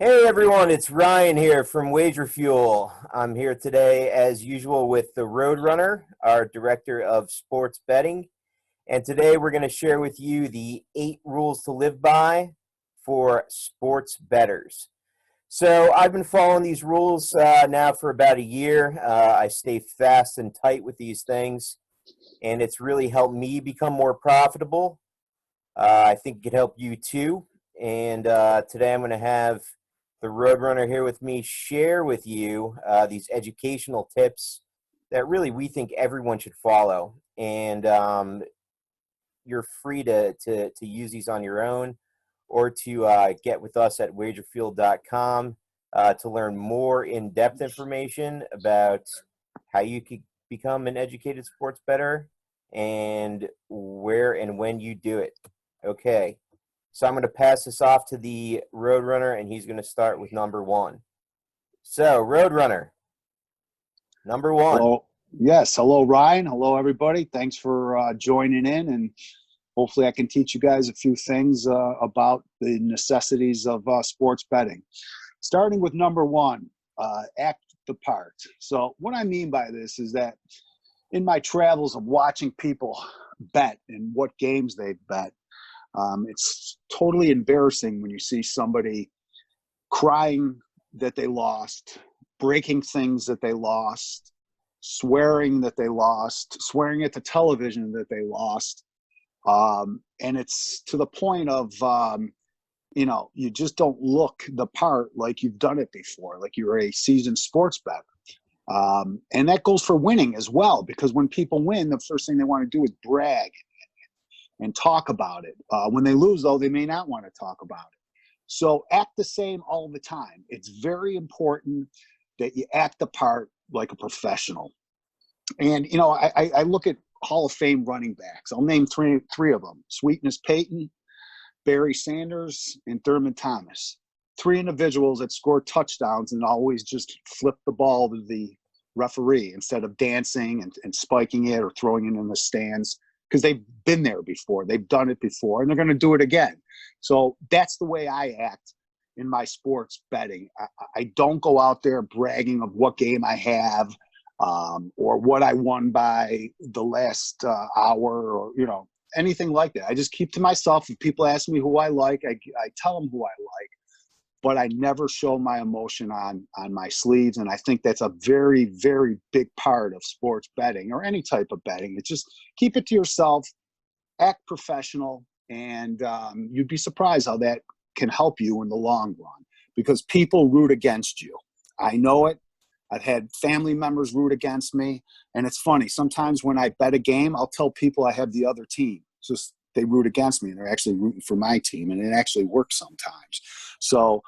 Hey everyone, it's Ryan here from Wager Fuel. I'm here today as usual with the RoadRunner, our director of sports betting. And today we're going to share with you the 8 rules to live by for sports bettors. So I've been following these rules now for about a year. I stay fast and tight with these things, and it's really helped me become more profitable. I think it could help you too. And today I'm going to have the Roadrunner here with me share with you these educational tips that really we think everyone should follow. And you're free to use these on your own or to get with us at wagerfield.com to learn more in-depth information about how you could become an educated sports bettor and where and when you do it. Okay, so I'm going to pass this off to the Roadrunner, and he's going to start with number one. So, Roadrunner, number one. Hello. Yes. Hello, Ryan. Hello, everybody. Thanks for joining in. And hopefully I can teach you guys a few things about the necessities of sports betting. Starting with number one, act the part. So what I mean by this is that in my travels of watching people bet and what games they've bet, it's totally embarrassing when you see somebody crying that they lost, breaking things that they lost, swearing that they lost, swearing at the television that they lost. And it's to the point of, you just don't look the part like you've done it before, like you're a seasoned sports bettor. And that goes for winning as well, because when people win, the first thing they want to do is brag and talk about it. When they lose, though, they may not want to talk about it. So act the same all the time. It's very important that you act the part like a professional. And, I look at Hall of Fame running backs. I'll name three of them: Sweetness Payton, Barry Sanders, and Thurman Thomas. Three individuals that score touchdowns and always just flip the ball to the referee instead of dancing and spiking it or throwing it in the stands, because they've been there before. They've done it before, and they're going to do it again. So that's the way I act in my sports betting. I don't go out there bragging of what game I have or what I won by the last hour or, anything like that. I just keep to myself. If people ask me who I like, I tell them who I like. But I never show my emotion on my sleeves. And I think that's a very, very big part of sports betting or any type of betting. It's just keep it to yourself, act professional, and you'd be surprised how that can help you in the long run, because people root against you. I know it. I've had family members root against me. And it's funny. Sometimes when I bet a game, I'll tell people I have the other team. It's just they root against me and they're actually rooting for my team. And it actually works sometimes. So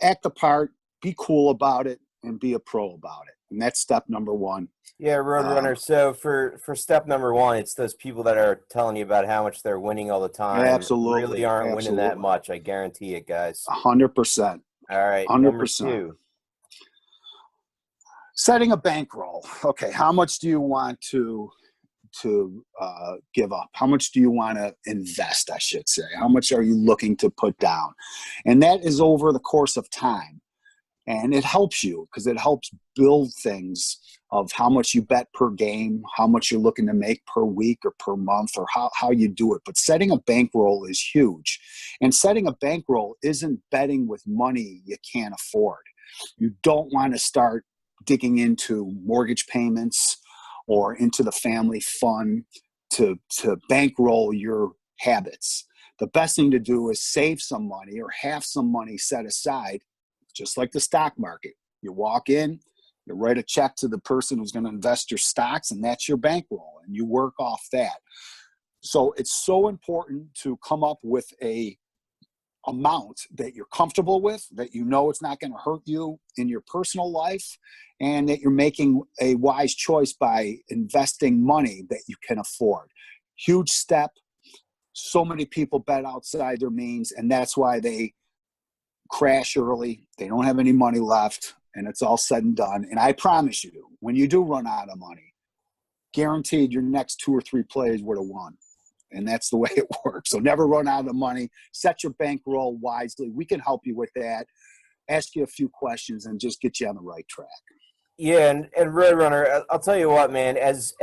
act the part, be cool about it, and be a pro about it. And that's step number one. Yeah, Roadrunner. So for step number one, it's those people that are telling you about how much they're winning all the time really Absolutely. aren't winning that Absolutely. much. I guarantee it, guys. 100%. All right, number 100%. two. Setting a bankroll. Okay, how much do you want to give up? How much do you want to invest, I should say? How much are you looking to put down? And that is over the course of time. And it helps you because it helps build things of how much you bet per game, how much you're looking to make per week or per month, or how you do it. But setting a bankroll is huge. And setting a bankroll isn't betting with money you can't afford. You don't want to start digging into mortgage payments or into the family fund to bankroll your habits. The best thing to do is save some money or have some money set aside, just like the stock market. You walk in, you write a check to the person who's going to invest your stocks, and that's your bankroll, and you work off that. So it's so important to come up with a amount that you're comfortable with, that you know it's not going to hurt you in your personal life, and that you're making a wise choice by investing money that you can afford. Huge step. So many people bet outside their means, and that's why they crash early. They don't have any money left, and it's all said and done. And I promise you, when you do run out of money, guaranteed your next 2 or 3 plays would have won. And that's the way it works. So never run out of money. Set your bankroll wisely. We can help you with that. Ask you a few questions and just get you on the right track. Yeah, and Roadrunner, I'll tell you what, man. As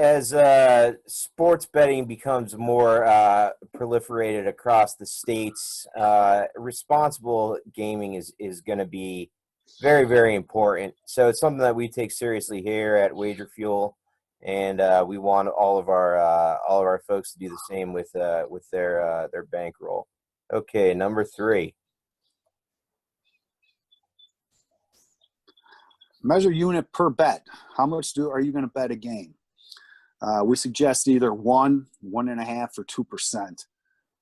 sports betting becomes more proliferated across the states, responsible gaming is going to be very, very important. So it's something that we take seriously here at Wager Fuel, and we want all of our folks to do the same with their bankroll. Okay, number 3. Measure unit per bet. How much are you going to bet a game? We suggest either 1, 1.5, or 2%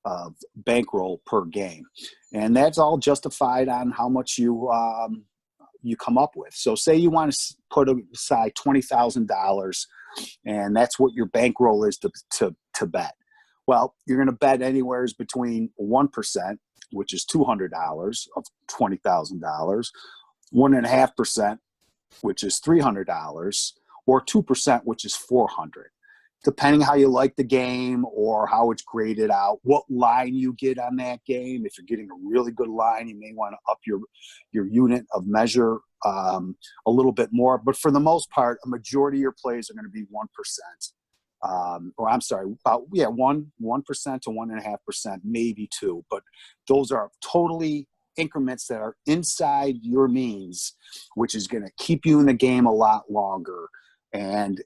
of bankroll per game, and that's all justified on how much you come up with. So, say you want to put aside $20,000, and that's what your bankroll is to bet. Well, you're going to bet anywhere between 1%, which is $200 of $20,000, 1.5%, which is $300, or 2%, which is $400, depending how you like the game or how it's graded out, what line you get on that game. If you're getting a really good line, you may want to up your unit of measure a little bit more. But for the most part, a majority of your plays are going to be 1%. Or I'm sorry, about 1% to 1.5%, maybe 2%. But those are totally increments that are inside your means, which is going to keep you in the game a lot longer. And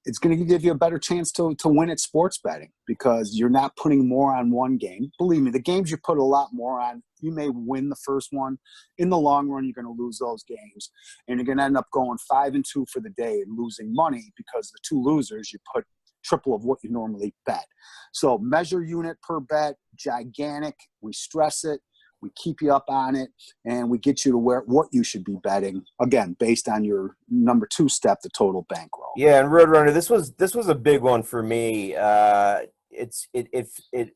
it's going to give you a better chance to win at sports betting because you're not putting more on one game. Believe me, the games you put a lot more on, you may win the first one. In the long run, you're going to lose those games. And you're going to end up going 5-2 for the day and losing money because the 2 losers, you put triple of what you normally bet. So measure unit per bet, gigantic. We stress it. We keep you up on it, and we get you to what you should be betting, again, based on your number 2 step, the total bankroll. Yeah, and Roadrunner, this was a big one for me. It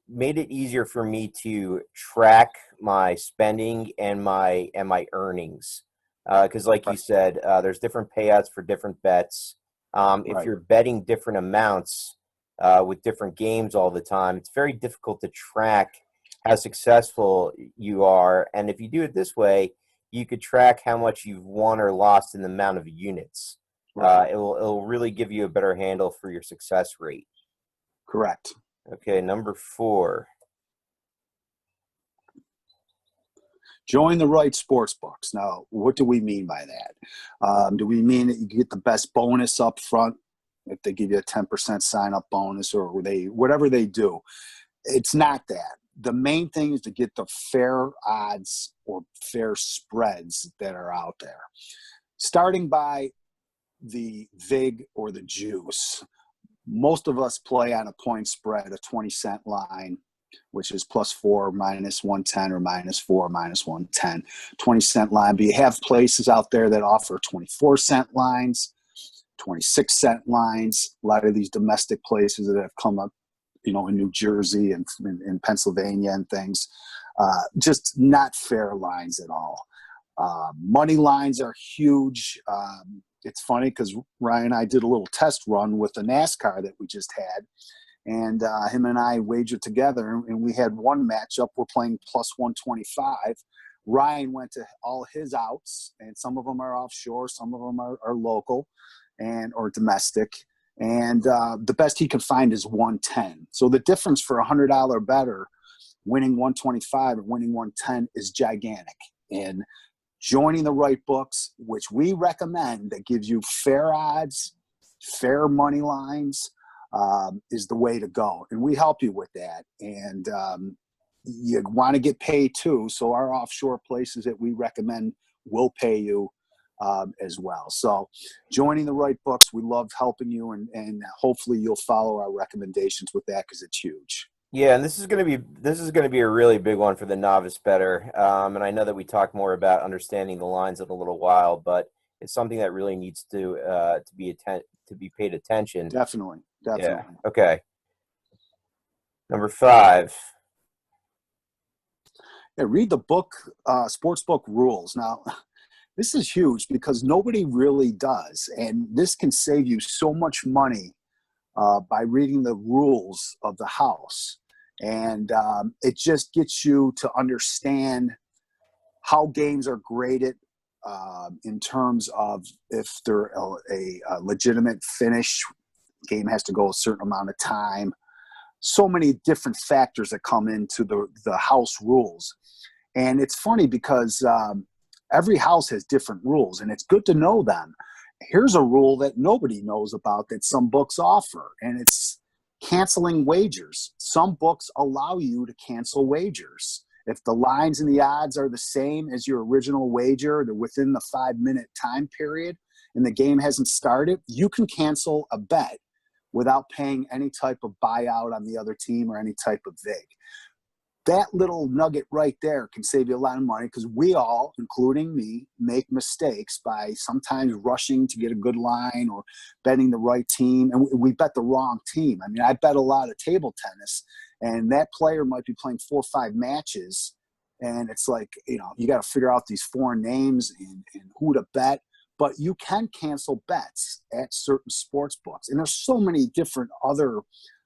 made it easier for me to track my spending and my earnings, because like you said, there's different payouts for different bets. If you're betting different amounts with different games all the time, it's very difficult to track how successful you are. And if you do it this way, you could track how much you've won or lost in the amount of units. It'll really give you a better handle for your success rate. Correct. Okay, number 4. Join the right sports books. Now, what do we mean by that? Do we mean that you get the best bonus up front if they give you a 10% sign-up bonus or whatever they do? It's not that. The main thing is to get the fair odds or fair spreads that are out there. Starting by the VIG or the juice. Most of us play on a point spread, a 20-cent line, which is +4, -110, or -4, -110. 20-cent line. But you have places out there that offer 24-cent lines, 26-cent lines. A lot of these domestic places that have come up, in New Jersey and in Pennsylvania and things, just not fair lines at all. Money lines are huge. It's funny because Ryan and I did a little test run with the NASCAR that we just had, and him and I wagered together, and we had one matchup. We're playing +125. Ryan went to all his outs, and some of them are offshore, some of them are local or domestic. And the best he could find is 110. So the difference for a $100 bettor winning 125 and winning 110 is gigantic. And joining the right books, which we recommend, that gives you fair odds, fair money lines, is the way to go. And we help you with that. And you want to get paid too. So our offshore places that we recommend will pay you as well. So joining the right books, we love helping you, and hopefully you'll follow our recommendations with that because it's huge. Yeah, and this is going to be a really big one for the novice bettor. And I know that we talk more about understanding the lines in a little while, but it's something that really needs to be paid attention. Definitely. Yeah. Okay. Number 5. Yeah, read the book, Sportsbook Rules. Now, this is huge because nobody really does, and this can save you so much money by reading the rules of the house. And it just gets you to understand how games are graded in terms of if they're a legitimate finish. Game has to go a certain amount of time. So many different factors that come into the house rules. And it's funny because every house has different rules, and it's good to know them. Here's a rule that nobody knows about that some books offer, and it's canceling wagers. Some books allow you to cancel wagers. If the lines and the odds are the same as your original wager, they're within the 5-minute time period, and the game hasn't started, you can cancel a bet without paying any type of buyout on the other team or any type of vig. That little nugget right there can save you a lot of money because we all, including me, make mistakes by sometimes rushing to get a good line or betting the right team. And we bet the wrong team. I mean, I bet a lot of table tennis, and that player might be playing 4 or 5 matches. And it's like, you got to figure out these foreign names and who to bet. But you can cancel bets at certain sports books. And there's so many different other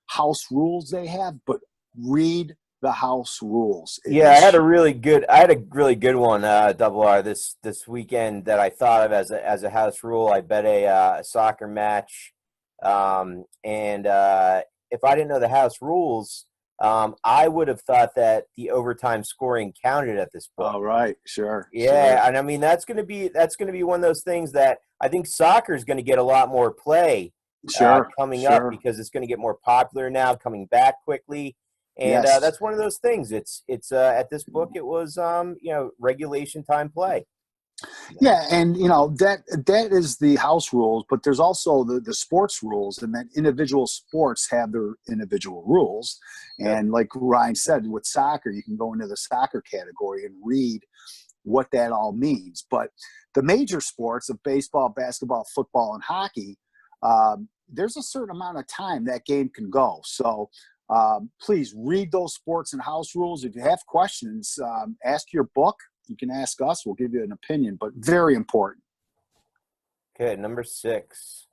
house rules they have, but read the house rules. Yeah, I had a really good one, Double R, this weekend that I thought of as a house rule. I bet a soccer match, and if I didn't know the house rules, I would have thought that the overtime scoring counted at this point. Oh, right, sure. Yeah, sure. and I mean that's gonna be one of those things that I think soccer is going to get a lot more play coming up because it's going to get more popular now, coming back quickly. And Yes. that's one of those things. It's at this book, it was regulation time play. Yeah, and that is the house rules, but there's also the sports rules, and then individual sports have their individual rules. And like Ryan said, with soccer, you can go into the soccer category and read what that all means. But the major sports of baseball, basketball, football, and hockey, there's a certain amount of time that game can go. So please read those sports and house rules. If you have questions, ask your book. You can ask us. We'll give you an opinion, but very important. Okay, number 6.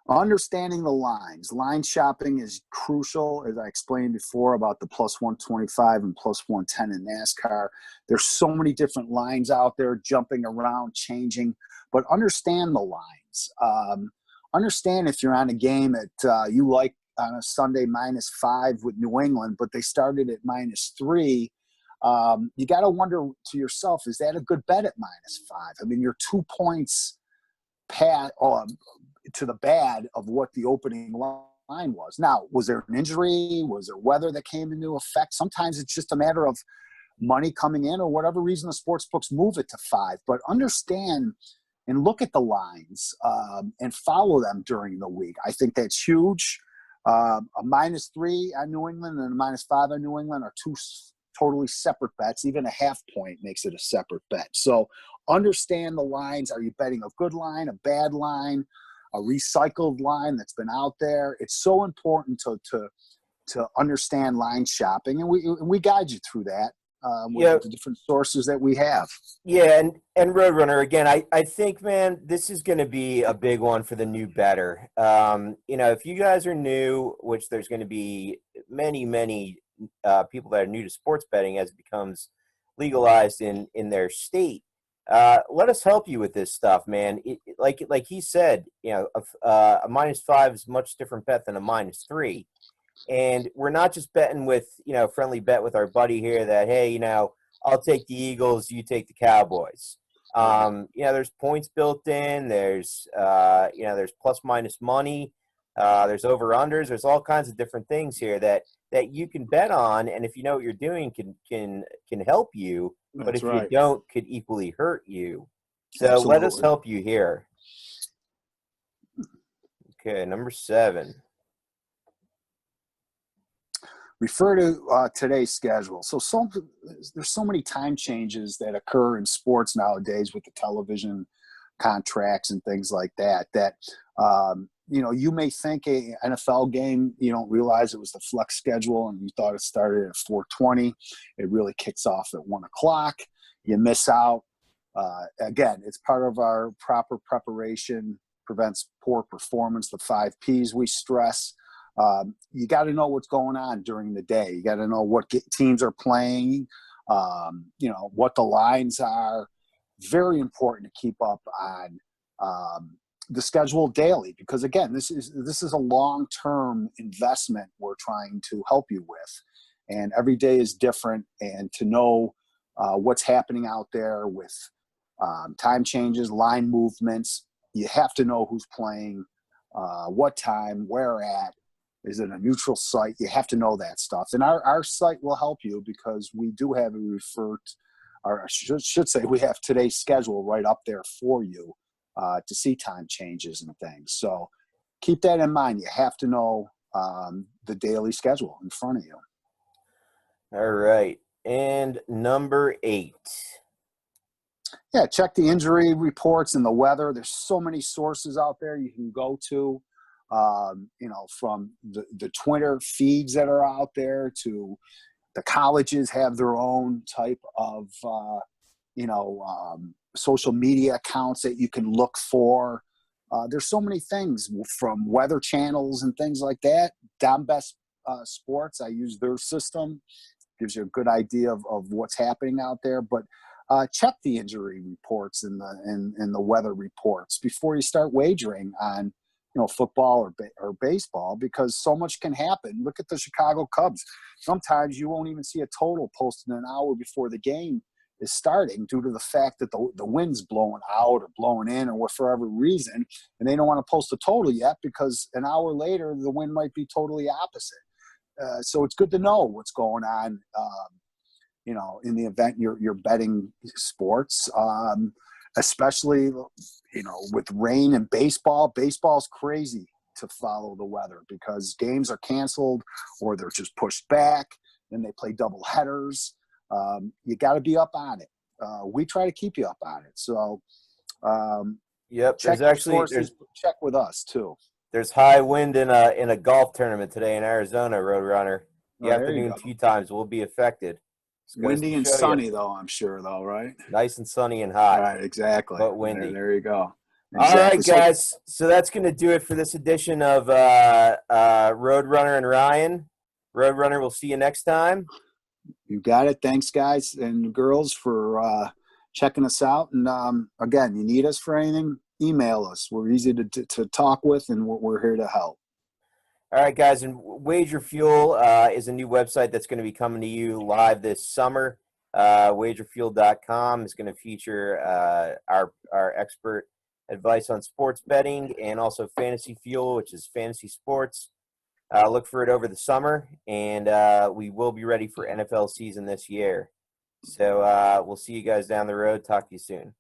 Understanding the lines. Line shopping is crucial, as I explained before about the plus 125 and plus 110 in NASCAR. There's so many different lines out there jumping around, changing, but understand the lines. Understand if you're on a game at you like on a Sunday -5 with New England, but they started at -3. You got to wonder to yourself, is that a good bet at -5? I mean, you're 2 points to the bad of what the opening line was. Now, was there an injury? Was there weather that came into effect? Sometimes it's just a matter of money coming in or whatever reason the sports books move it to 5. But understand and look at the lines and follow them during the week. I think that's huge. A -3 on New England and a -5 on New England are two totally separate bets. Even a half point makes it a separate bet. So understand the lines. Are you betting a good line, a bad line, a recycled line that's been out there? It's so important to understand line shopping, and we guide you through that with the different sources that we have. Yeah, and RoadRunner, again, I think, man, this is going to be a big one for the new bettor. If you guys are new, which there's going to be many people that are new to sports betting as it becomes legalized in their state, let us help you with this stuff, man. Like he said, a -5 is a much different bet than a -3. And we're not just betting with, friendly bet with our buddy here that, hey, I'll take the Eagles, you take the Cowboys. There's points built in. There's, there's plus minus money. There's over-unders. There's all kinds of different things here that you can bet on. And if you know what you're doing, can help you. But if you don't, could equally hurt you. So Absolutely. Let us help you here. Okay, number 7. Refer to today's schedule. So there's so many time changes that occur in sports nowadays with the television contracts and things like that, you may think a NFL game, you don't realize it was the flex schedule and you thought it started at 4:20. It really kicks off at 1 o'clock. You miss out. Again, it's part of our proper preparation, prevents poor performance, the 5 Ps we stress. You got to know what's going on during the day. You got to know what teams are playing, what the lines are. Very important to keep up on the schedule daily, because again, this is a long-term investment we're trying to help you with, and every day is different. And to know what's happening out there with time changes, line movements, you have to know who's playing, what time, where at. Is it a neutral site? You have to know that stuff. And our site will help you, because we do have or I should say, we have today's schedule right up there for you to see time changes and things. So keep that in mind. You have to know the daily schedule in front of you. All right. And number 8. Yeah, check the injury reports and the weather. There's so many sources out there you can go to, from the Twitter feeds that are out there to the colleges have their own type of, social media accounts that you can look for. There's so many things from weather channels and things like that. Down Best Sports, I use their system. Gives you a good idea of what's happening out there. But check the injury reports and the weather reports before you start wagering on football or baseball, because so much can happen. Look at the Chicago Cubs. Sometimes you won't even see a total posted an hour before the game is starting, due to the fact that the wind's blowing out or blowing in or for whatever reason, and they don't want to post a total yet, because an hour later the wind might be totally opposite. So it's good to know what's going on, in the event you're betting sports, especially, with rain and baseball. Baseball's crazy to follow the weather, because games are canceled or they're just pushed back. Then they play double headers. You got to be up on it. We try to keep you up on it. So, Yep. check check with us too. There's high wind in a golf tournament today in Arizona, Roadrunner. The There you afternoon go. tee times will be affected. Windy and sunny, though, I'm sure, though, right? Nice and sunny and hot. Right, exactly. But windy. There you go. Exactly. All right, guys. So that's going to do it for this edition of RoadRunner and Ryan. RoadRunner, we'll see you next time. You got it. Thanks, guys and girls, for checking us out. And again, you need us for anything, email us. We're easy to talk with, and we're here to help. All right, guys, and Wager Fuel is a new website that's going to be coming to you live this summer. Wagerfuel.com is going to feature our expert advice on sports betting, and also Fantasy Fuel, which is fantasy sports. Look for it over the summer, and we will be ready for NFL season this year. So we'll see you guys down the road. Talk to you soon.